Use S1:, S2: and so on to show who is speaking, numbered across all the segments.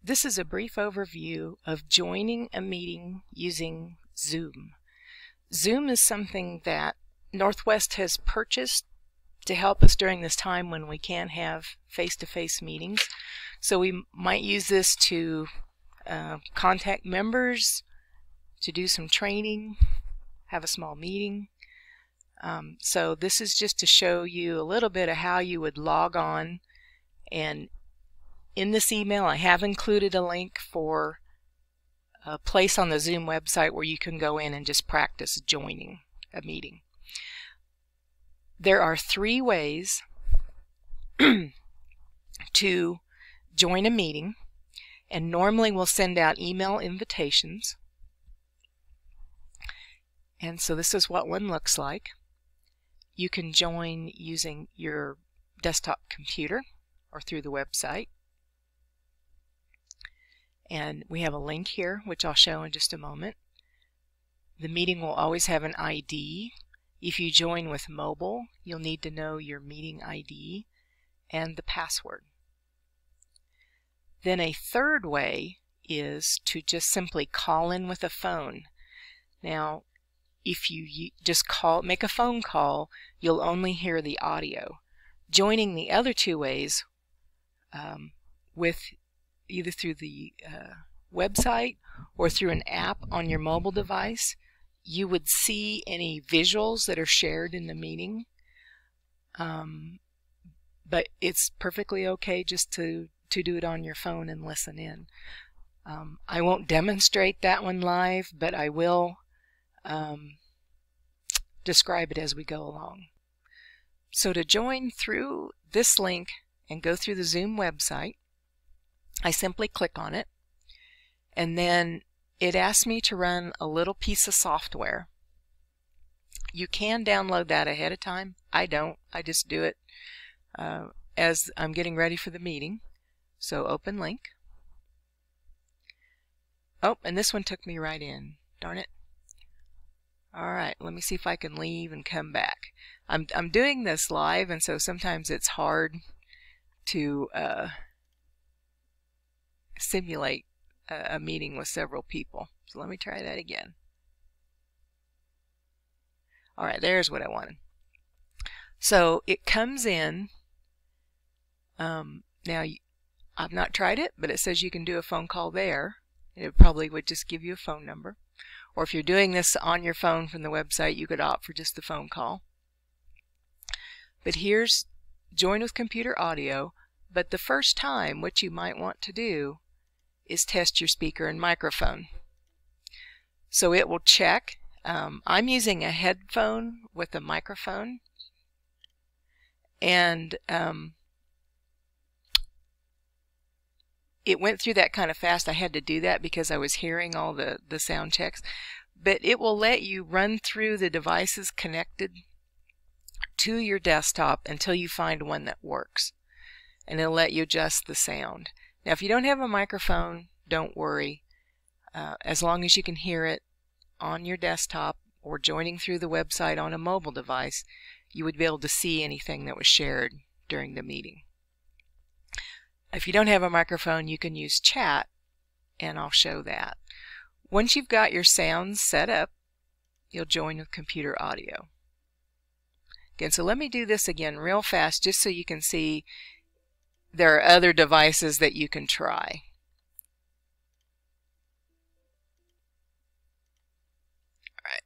S1: This is a brief overview of joining a meeting using Zoom. Zoom is something that Northwest has purchased to help us during this time when we can't have face-to-face meetings. So we might use this to contact members, to do some training, have a small meeting. So this is just to show you a little bit of how you would log on, and in this email I have included a link for a place on the Zoom website where you can go in and just practice joining a meeting. There are 3 ways to join a meeting, and normally we'll send out email invitations. And so this is what one looks like. You can join using your desktop computer or through the website. And we have a link here, which I'll show in just a moment. The meeting will always have an ID. If you join with mobile, you'll need to know your meeting ID and the password. Then a third way is to just simply call in with a phone. Now, if you just make a phone call, you'll only hear the audio. Joining the other 2 ways, with either through the website or through an app on your mobile device, you would see any visuals that are shared in the meeting. But it's perfectly okay just to do it on your phone and listen in. I won't demonstrate that one live, but I will describe it as we go along. So to join through this link and go through the Zoom website, I simply click on it, and then it asks me to run a little piece of software. You can download that ahead of time. I don't. I just do it as I'm getting ready for the meeting. So open link. Oh, and this one took me right in. Darn it. Alright, let me see if I can leave and come back. I'm doing this live, and so sometimes it's hard to simulate a meeting with several people. So let me try that again. Alright, there's what I wanted. So it comes in. Now, I've not tried it, but it says you can do a phone call there. It probably would just give you a phone number. Or if you're doing this on your phone from the website, you could opt for just the phone call. But here's join with computer audio. But the first time, what you might want to do is test your speaker and microphone. So it will check. I'm using a headphone with a microphone, and it went through that kind of fast. I had to do that because I was hearing all the sound checks. But it will let you run through the devices connected to your desktop until you find one that works. And it'll let you adjust the sound. Now, if you don't have a microphone, don't worry. As long as you can hear it on your desktop or joining through the website on a mobile device, you would be able to see anything that was shared during the meeting. If you don't have a microphone, you can use chat, and I'll show that. Once you've got your sounds set up, you'll join with computer audio. Again, so let me do this again real fast just so you can see there are other devices that you can try. All right.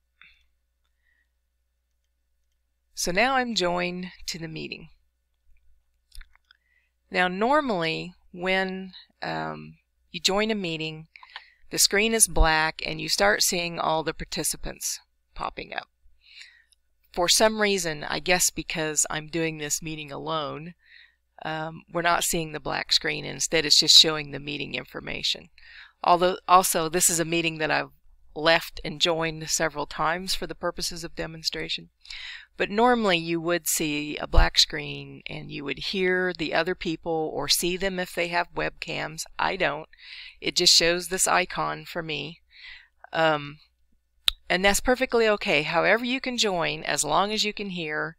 S1: So now I'm joined to the meeting. Now normally when you join a meeting, the screen is black and you start seeing all the participants popping up. For some reason, I guess because I'm doing this meeting alone, we're not seeing the black screen. Instead, it's just showing the meeting information. Although also this is a meeting that I've left and joined several times for the purposes of demonstration. But normally you would see a black screen and you would hear the other people or see them if they have webcams. I don't. It just shows this icon for me. And that's perfectly okay. However you can join, as long as you can hear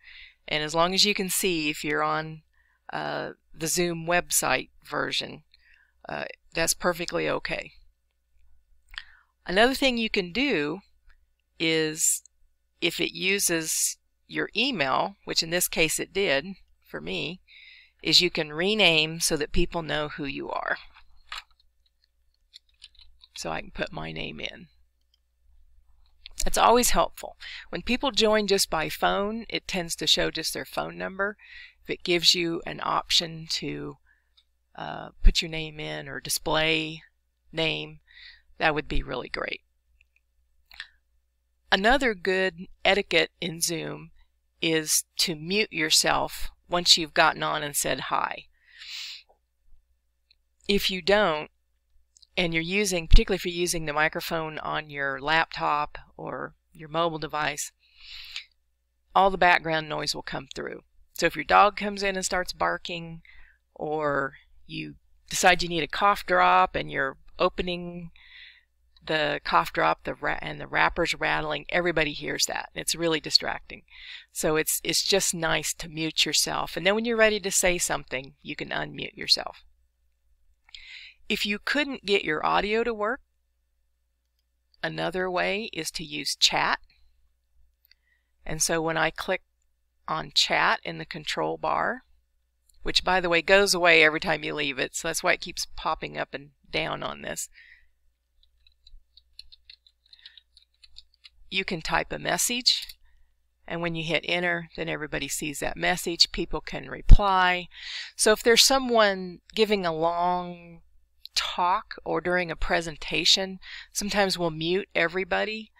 S1: and as long as you can see if you're on the Zoom website version. That's perfectly okay. Another thing you can do is, if it uses your email, which in this case it did for me, is you can rename so that people know who you are. So I can put my name in. It's always helpful. When people join just by phone, it tends to show just their phone number. If it gives you an option to put your name in or display name, that would be really great. Another good etiquette in Zoom is to mute yourself once you've gotten on and said hi. If you don't, and you're using, particularly if you're using the microphone on your laptop or your mobile device, all the background noise will come through. So if your dog comes in and starts barking, or you decide you need a cough drop and you're opening the cough drop and the wrapper's rattling, everybody hears that. It's really distracting. So it's just nice to mute yourself, and then when you're ready to say something, you can unmute yourself. If you couldn't get your audio to work, another way is to use chat. And so when I click on chat in the control bar, which by the way goes away every time you leave it, so that's why it keeps popping up and down on this, you can type a message, and when you hit enter, then everybody sees that message. People can reply. So if there's someone giving a long talk or during a presentation, sometimes we'll mute everybody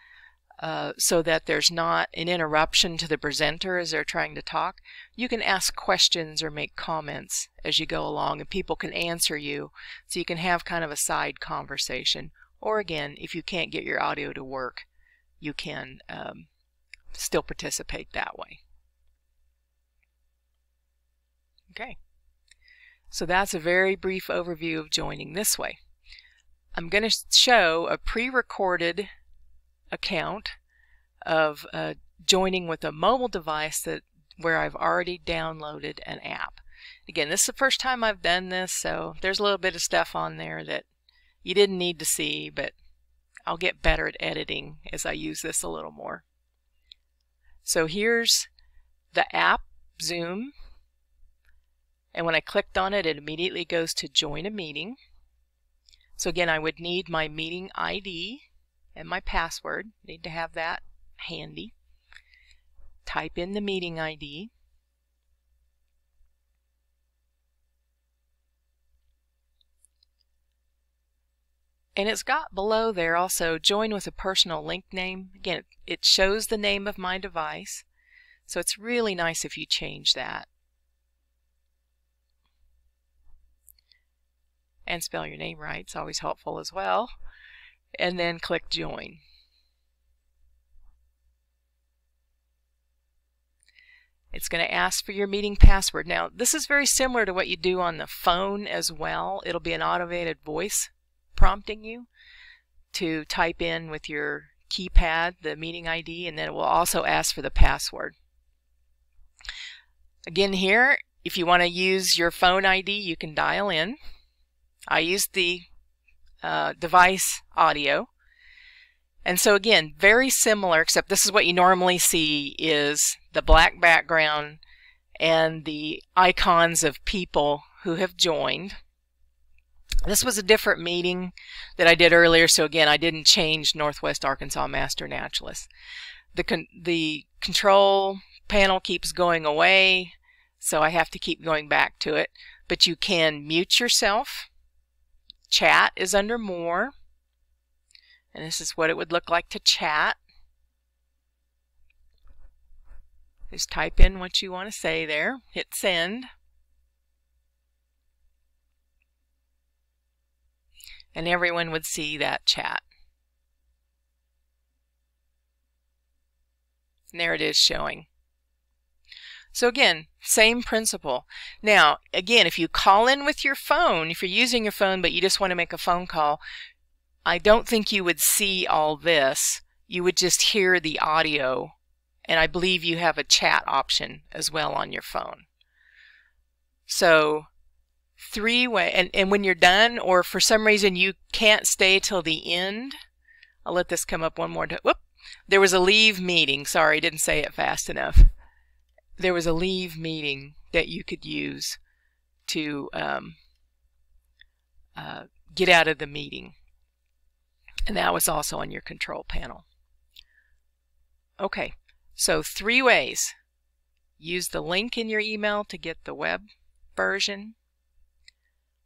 S1: so that there's not an interruption to the presenter as they're trying to talk. You can ask questions or make comments as you go along, and people can answer you, so you can have kind of a side conversation. Or again, if you can't get your audio to work, you can still participate that way. Okay. So that's a very brief overview of joining this way. I'm going to show a pre-recorded account of joining with a mobile device where I've already downloaded an app. Again, this is the first time I've done this, so there's a little bit of stuff on there that you didn't need to see, but I'll get better at editing as I use this a little more. So here's the app, Zoom. And when I clicked on it, it immediately goes to join a meeting. So again, I would need my meeting ID and my password. Need to have that handy. Type in the meeting ID. And it's got below there also join with a personal link name. Again, it shows the name of my device. So it's really nice if you change that. And spell your name right. It's always helpful as well. And then click join. It's going to ask for your meeting password. Now, this is very similar to what you do on the phone as well. It'll be an automated voice prompting you to type in with your keypad the meeting ID, and then it will also ask for the password. Again, here, if you want to use your phone ID, you can dial in. I used the device audio. And so again, very similar, except this is what you normally see is the black background and the icons of people who have joined. This was a different meeting that I did earlier, so again, I didn't change Northwest Arkansas Master Naturalist. The control panel keeps going away, so I have to keep going back to it. But you can mute yourself. Chat is under More, and this is what it would look like to chat. Just type in what you want to say there, hit send, and everyone would see that chat. And there it is showing. So again, same principle. Now, again, if you call in with your phone, if you're using your phone but you just want to make a phone call, I don't think you would see all this. You would just hear the audio, and I believe you have a chat option as well on your phone. So and when you're done, or for some reason you can't stay till the end, I'll let this come up one more time. Whoop! There was a leave meeting. Sorry, I didn't say it fast enough. There was a leave meeting that you could use to get out of the meeting. And that was also on your control panel. Okay, so 3 ways. Use the link in your email to get the web version,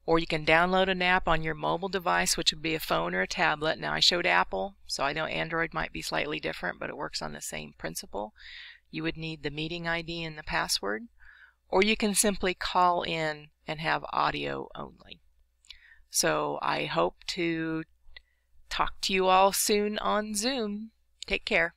S1: or you can download an app on your mobile device, which would be a phone or a tablet. Now I showed Apple, so I know Android might be slightly different, but it works on the same principle. You would need the meeting ID and the password, or you can simply call in and have audio only. So I hope to talk to you all soon on Zoom. Take care.